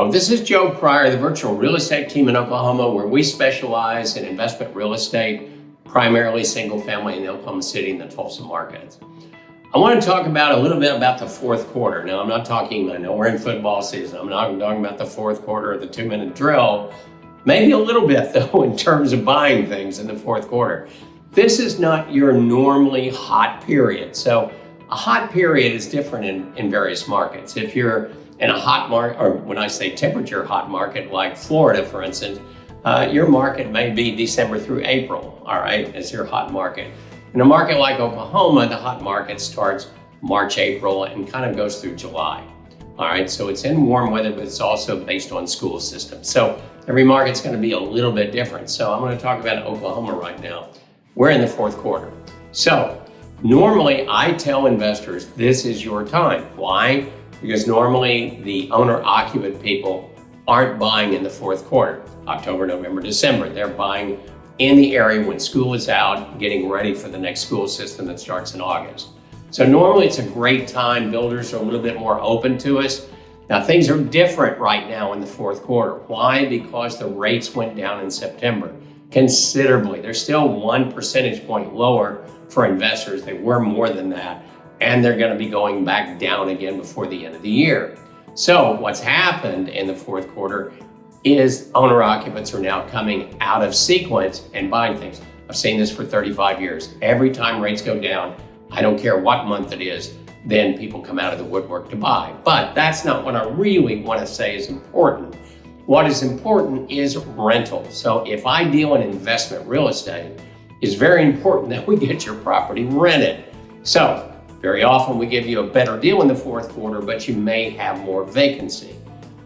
Well, this is Joe Pryor, the virtual real estate team in Oklahoma, where we specialize in investment real estate, primarily single family in the Oklahoma City and the Tulsa markets. I want to talk about a little bit about the fourth quarter. Now, I'm not talking, I know we're in football season. I'm not talking about the fourth quarter or the 2-minute drill. Maybe a little bit, though, in terms of buying things in the fourth quarter. This is not your normally hot period. So a hot period is different in various markets. If you're in a hot market, or when I say temperature hot market, like Florida, for instance, your market may be December through April, all right, as your hot market. In a market like Oklahoma, the hot market starts March, April, and kind of goes through July. All right, so it's in warm weather, but it's also based on school systems. So every market's going to be a little bit different. So I'm going to talk about Oklahoma right now. We're in the fourth quarter. So normally I tell investors, this is your time. Why? Because normally the owner-occupant people aren't buying in the fourth quarter, October, November, December. They're buying in the area when school is out, getting ready for the next school system that starts in August. So normally it's a great time. Builders are a little bit more open to us. Now things are different right now in the fourth quarter. Why? Because the rates went down in September considerably. They're still 1 percentage point lower for investors. They were more than that. And they're going to be going back down again before the end of the year. So what's happened in the fourth quarter is owner-occupants are now coming out of sequence and buying things. I've seen this for 35 years. Every time rates go down, I don't care what month it is, then people come out of the woodwork to buy. But that's not what I really want to say is important. What is important is rental. So if I deal in investment real estate, it's very important that we get your property rented. So very often we give you a better deal in the fourth quarter, but you may have more vacancy.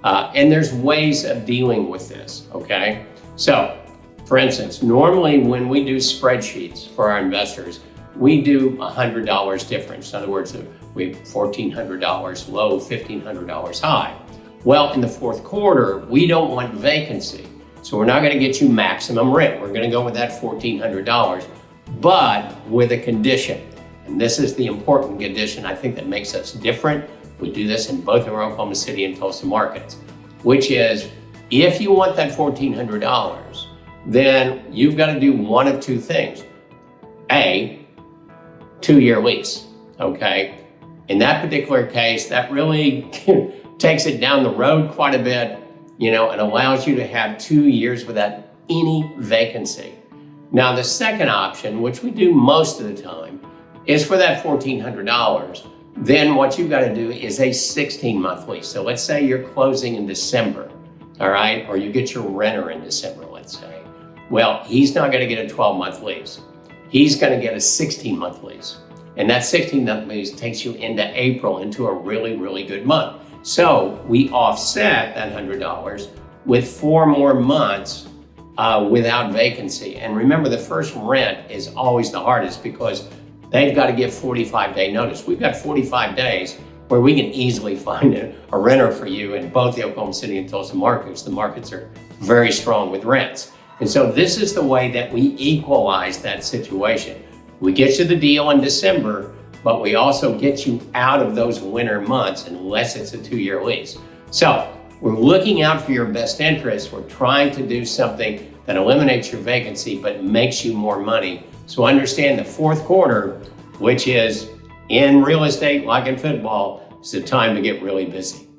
And there's ways of dealing with this, okay? So, for instance, normally when we do spreadsheets for our investors, we do $100 difference. In other words, we have $1,400 low, $1,500 high. Well, in the fourth quarter, we don't want vacancy. So we're not gonna get you maximum rent. We're gonna go with that $1,400, but with a condition. And this is the important condition I think that makes us different. We do this in both our Oklahoma City and Tulsa markets, which is if you want that $1,400, then you've got to do one of two things. A, 2-year lease, okay? In that particular case, that really takes it down the road quite a bit, and allows you to have 2 years without any vacancy. Now, the second option, which we do most of the time, is for that $1,400. Then what you've got to do is a 16-month lease. So let's say you're closing in December, all right? Or you get your renter in December, let's say. Well, he's not going to get a 12-month lease. He's going to get a 16-month lease. And that 16-month lease takes you into April, into a really, really good month. So we offset that $100 with 4 more months without vacancy. And remember, the first rent is always the hardest because they've got to give 45-day notice. We've got 45 days where we can easily find a renter for you in both the Oklahoma City and Tulsa markets. The markets are very strong with rents. And so this is the way that we equalize that situation. We get you the deal in December, but we also get you out of those winter months unless it's a 2-year lease. So we're looking out for your best interest. We're trying to do something that eliminates your vacancy, but makes you more money. So understand the fourth quarter, which is in real estate, like in football, is the time to get really busy.